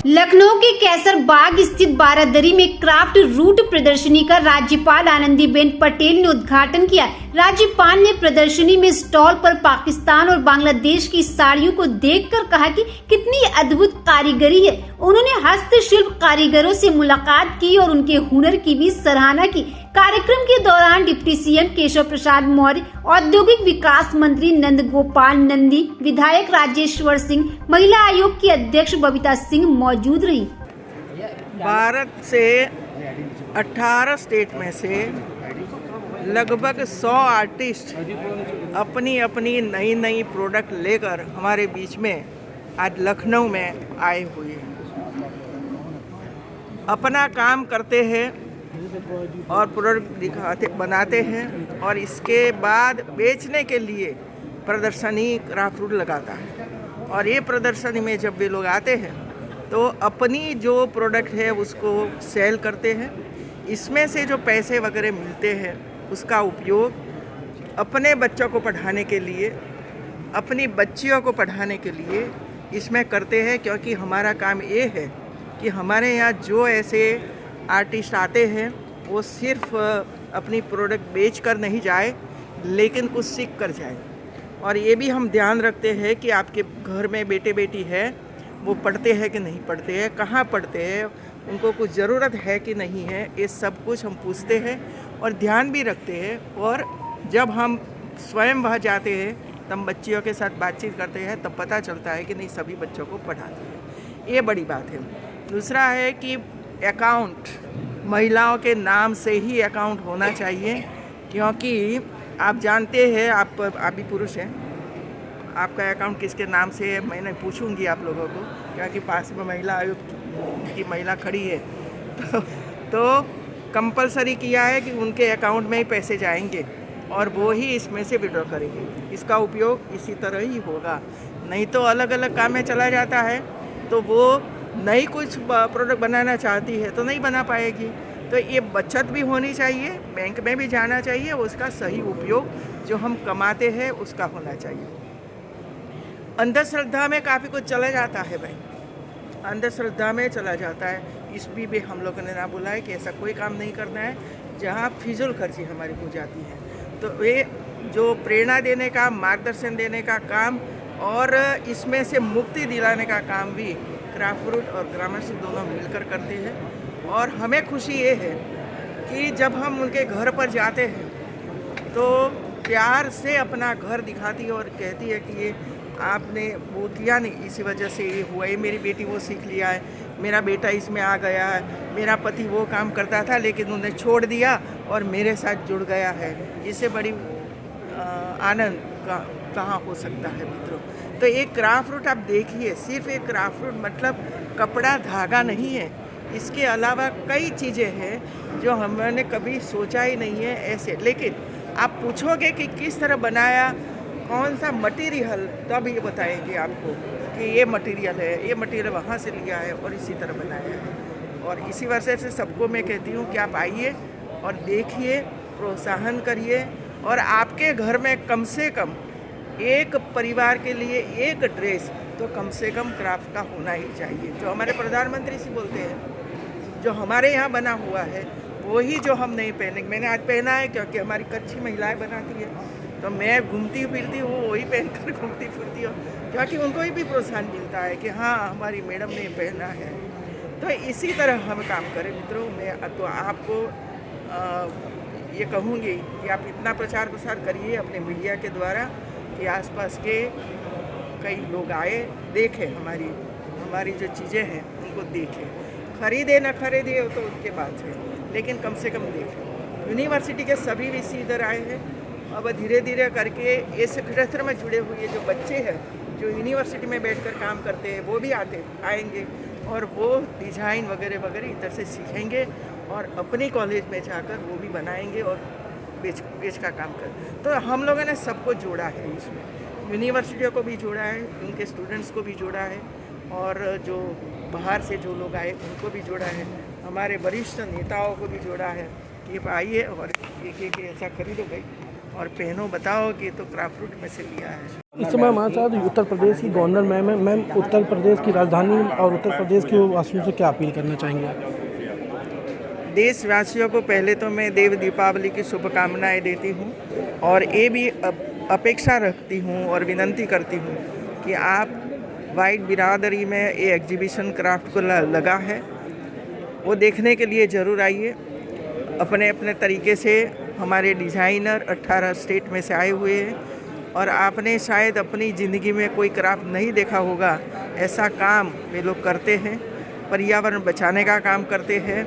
लखनऊ के कैसर बाग स्थित बारादरी में क्राफ्ट रूट प्रदर्शनी का राज्यपाल आनंदीबेन पटेल ने उद्घाटन किया। राज्यपाल ने प्रदर्शनी में स्टॉल पर पाकिस्तान और बांग्लादेश की साड़ियों को देखकर कहा कि कितनी अद्भुत कारीगरी है। उन्होंने हस्तशिल्प कारीगरों से मुलाकात की और उनके हुनर की भी सराहना की। कार्यक्रम के दौरान डिप्टी सीएम केशव प्रसाद मौर्य, औद्योगिक विकास मंत्री नंद गोपाल नंदी, विधायक राजेश्वर सिंह, महिला आयोग की अध्यक्ष बबीता सिंह मौजूद रही। भारत से 18 स्टेट में से लगभग 100 आर्टिस्ट अपनी अपनी नई नई प्रोडक्ट लेकर हमारे बीच में आज लखनऊ में आए हुए हैं। अपना काम करते हैं और प्रोडक्ट बनाते हैं और इसके बाद बेचने के लिए प्रदर्शनी क्राफ्ट रूट लगाता है। और ये प्रदर्शनी में जब वे लोग आते हैं तो अपनी जो प्रोडक्ट है उसको सेल करते हैं। इसमें से जो पैसे वगैरह मिलते हैं उसका उपयोग अपने बच्चों को पढ़ाने के लिए, अपनी बच्चियों को पढ़ाने के लिए इसमें करते हैं। क्योंकि हमारा काम ये है कि हमारे यहाँ जो ऐसे आर्टिस्ट आते हैं वो सिर्फ अपनी प्रोडक्ट बेच कर नहीं जाए, लेकिन कुछ सीख कर जाए। और ये भी हम ध्यान रखते हैं कि आपके घर में बेटे बेटी है वो पढ़ते हैं कि नहीं पढ़ते हैं, कहाँ पढ़ते हैं, उनको कुछ ज़रूरत है कि नहीं है, ये सब कुछ हम पूछते हैं और ध्यान भी रखते हैं। और जब हम स्वयं वहाँ जाते हैं तब बच्चियों के साथ बातचीत करते हैं, तब पता चलता है कि नहीं सभी बच्चों को पढ़ाते हैं। ये बड़ी बात है। दूसरा है कि अकाउंट महिलाओं के नाम से ही अकाउंट होना चाहिए। क्योंकि आप जानते हैं, आप भी पुरुष हैं, आपका अकाउंट किसके नाम से है मैंने पूछूंगी आप लोगों को, क्योंकि पास में महिला आयोग की महिला खड़ी है। तो कंपलसरी किया है कि उनके अकाउंट में ही पैसे जाएंगे और वो ही इसमें से विड्रॉ करेंगे। इसका उपयोग इसी तरह ही होगा। नहीं तो अलग अलग काम में चला जाता है तो वो नई कुछ प्रोडक्ट बनाना चाहती है तो नहीं बना पाएगी। तो ये बचत भी होनी चाहिए, बैंक में भी जाना चाहिए, उसका सही उपयोग जो हम कमाते हैं उसका होना चाहिए। अंधश्रद्धा में काफ़ी कुछ चला जाता है भाई, अंधश्रद्धा में चला जाता है। इस भी हम लोगों ने ना बोला है कि ऐसा कोई काम नहीं करना है जहाँ फिजूल खर्ची हमारी हो जाती है। तो ये जो प्रेरणा देने का, मार्गदर्शन देने का काम और इसमें से मुक्ति दिलाने का काम भी क्राफ्ट रूट और ग्रामर से दोनों मिलकर करते हैं। और हमें खुशी ये है कि जब हम उनके घर पर जाते हैं तो प्यार से अपना घर दिखाती है और कहती है कि ये आपने वो किया नहीं, इसी वजह से ये हुआ, ये मेरी बेटी वो सीख लिया है, मेरा बेटा इसमें आ गया है, मेरा पति वो काम करता था लेकिन उन्हें छोड़ दिया और मेरे साथ जुड़ गया है। इससे बड़ी आनंद कहाँ हो सकता है मित्रों। तो एक क्राफ्ट रूट आप देखिए, सिर्फ एक क्राफ्ट रूट मतलब कपड़ा धागा नहीं है, इसके अलावा कई चीज़ें हैं जो हमने कभी सोचा ही नहीं है ऐसे। लेकिन आप पूछोगे कि किस तरह बनाया, कौन सा मटेरियल, तब ये बताएंगे आपको कि ये मटेरियल है, ये मटेरियल वहाँ से लिया है और इसी तरह बनाया है। और इसी वजह से सबको मैं कहती हूँ कि आप आइए और देखिए, प्रोत्साहन करिए। और आपके घर में कम से कम एक परिवार के लिए एक ड्रेस तो कम से कम क्राफ्ट का होना ही चाहिए। जो हमारे प्रधानमंत्री से बोलते हैं, जो हमारे यहाँ बना हुआ है वही जो हम नहीं पहनेंगे। मैंने आज पहना है क्योंकि हमारी कच्ची महिलाएं बनाती है, तो मैं घूमती फिरती हूँ वही पहनकर घूमती फिरती हूँ, क्योंकि उनको भी प्रोत्साहन मिलता है कि हाँ हमारी मैडम ने पहना है। तो इसी तरह हम काम करें मित्रों। मैं तो आपको ये कहूँगी कि आप इतना प्रचार प्रसार करिए अपने मीडिया के द्वारा कि आसपास के कई लोग आए, देखें हमारी जो चीज़ें हैं उनको देखें। खरीदे ना खरीदे तो उनके बात है, लेकिन कम से कम देखें। यूनिवर्सिटी के सभी वीसी इधर आए हैं। अब धीरे धीरे करके इस क्षेत्र में जुड़े हुए जो बच्चे हैं जो यूनिवर्सिटी में बैठकर काम करते हैं वो भी आएंगे और वो डिज़ाइन वगैरह वगैरह इधर से सीखेंगे और अपनी कॉलेज में जाकर वो भी बनाएंगे और बेच का काम कर। तो हम लोगों ने सबको जोड़ा है इसमें, यूनिवर्सिटियों को भी जोड़ा है, उनके स्टूडेंट्स को भी जोड़ा है और जो बाहर से जो लोग आए उनको भी जोड़ा है, हमारे वरिष्ठ नेताओं को भी जोड़ा है कि आइए और एक ऐसा खरीदो भाई और पहनो, बताओ कि तो क्राफ्ट रूट में से लिया है। इस समय हमारे साथ उत्तर प्रदेश की गवर्नर मैम है। मैम, उत्तर प्रदेश की राजधानी और उत्तर प्रदेश के वासियों से क्या अपील करना चाहेंगे? देशवासियों को पहले तो मैं देव दीपावली की शुभकामनाएं देती हूँ और ये भी अपेक्षा रखती हूँ और विनंती करती हूँ कि आप वाइट बिरादरी में ये एग्जीबिशन क्राफ्ट को लगा है वो देखने के लिए ज़रूर आइए। अपने अपने तरीके से हमारे डिज़ाइनर 18 स्टेट में से आए हुए हैं और आपने शायद अपनी ज़िंदगी में कोई क्राफ्ट नहीं देखा होगा। ऐसा काम वे लोग करते हैं, पर्यावरण बचाने का काम करते हैं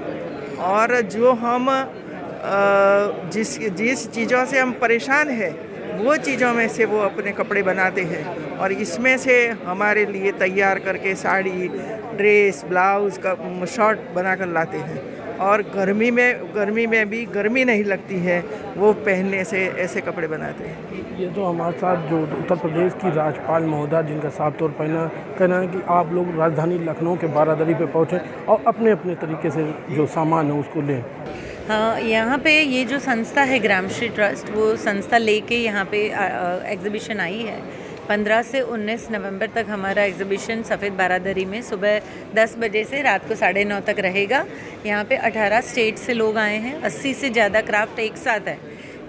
और जो हम जिस चीज़ों से हम परेशान हैं वो चीज़ों में से वो अपने कपड़े बनाते हैं और इसमें से हमारे लिए तैयार करके साड़ी, ड्रेस, ब्लाउज़ का शर्ट बनाकर लाते हैं और गर्मी में भी गर्मी नहीं लगती है वो पहनने से ऐसे कपड़े बनाते हैं। ये जो हमारे साथ जो उत्तर प्रदेश की राज्यपाल महोदया, जिनका साफ तौर पर कहना है कि आप लोग राजधानी लखनऊ के बारादरी पे पहुँचे और अपने अपने तरीके से जो सामान है उसको लें। हाँ, यहाँ पे ये जो संस्था है ग्रामश्री ट्रस्ट, वो संस्था लेके यहाँ पे एग्जीबिशन आई है। 15 से 19 नवंबर तक हमारा एग्जीबिशन सफ़ेद बारादरी में सुबह 10 बजे से रात को 9:30 तक रहेगा। यहाँ पे 18 स्टेट से लोग आए हैं, 80 से ज़्यादा क्राफ्ट एक साथ है।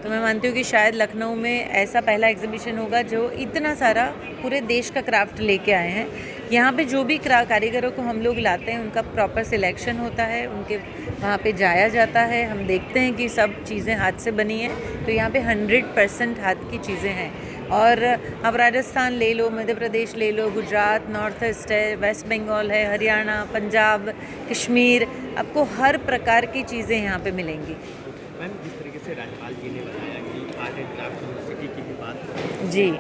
तो मैं मानती हूँ कि शायद लखनऊ में ऐसा पहला एग्जीबिशन होगा जो इतना सारा पूरे देश का क्राफ्ट लेके आए हैं। यहाँ पे जो भी कारीगरों को हम लोग लाते हैं उनका प्रॉपर सिलेक्शन होता है, उनके वहाँ पे जाया जाता है, हम देखते हैं कि सब चीज़ें हाथ से बनी हैं। तो यहाँ पे 100% हाथ की चीज़ें हैं। और अब राजस्थान ले लो, मध्य प्रदेश ले लो, गुजरात, नॉर्थ ईस्ट है, वेस्ट बंगाल है, हरियाणा, पंजाब, कश्मीर, आपको हर प्रकार की चीज़ें यहाँ पे मिलेंगी। मैम, जिस तरीके से राज्यपाल जी ने बताया कि आर्ट एंड क्राफ्ट यूनिवर्सिटी की भी बात करें। जी,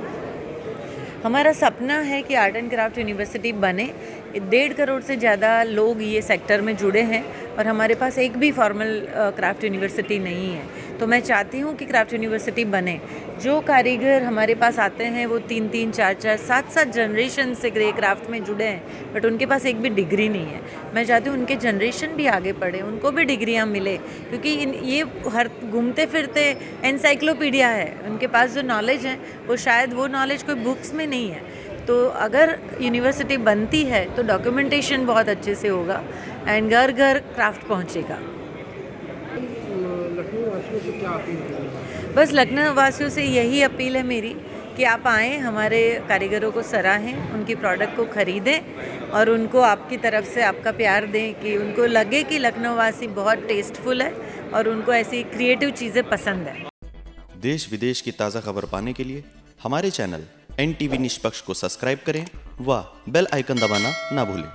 हमारा सपना है कि आर्ट एंड क्राफ्ट यूनिवर्सिटी बने। 1.5 करोड़ से ज़्यादा लोग ये सेक्टर में जुड़े हैं और हमारे पास एक भी फॉर्मल क्राफ्ट यूनिवर्सिटी नहीं है। तो मैं चाहती हूँ कि क्राफ्ट यूनिवर्सिटी बने। जो कारीगर हमारे पास आते हैं वो 3-3, 4-4, 7-7 जनरेशन से ग्रे क्राफ्ट में जुड़े हैं, बट उनके पास एक भी डिग्री नहीं है। मैं चाहती हूँ उनके जनरेशन भी आगे बढ़े, उनको भी डिग्रियाँ मिले, क्योंकि ये हर घूमते फिरते एनसाइक्लोपीडिया है। उनके पास जो नॉलेज है वो शायद वो नॉलेज कोई बुक्स में नहीं है। तो अगर यूनिवर्सिटी बनती है तो डॉक्यूमेंटेशन बहुत अच्छे से होगा एंड घर घर क्राफ्ट पहुँचेगा। लखनऊ वासियों से क्या अपील करेंगे? बस लखनऊ वासियों से यही अपील है मेरी कि आप आएँ, हमारे कारीगरों को सराहें, उनकी प्रोडक्ट को ख़रीदें और उनको आपकी तरफ से आपका प्यार दें, कि उनको लगे कि लखनऊ वासी बहुत टेस्टफुल है और उनको ऐसी क्रिएटिव चीज़ें पसंद है। देश विदेश की ताज़ा खबर पाने के लिए हमारे चैनल NTV निष्पक्ष को सब्सक्राइब करें व बेल आइकन दबाना ना भूलें।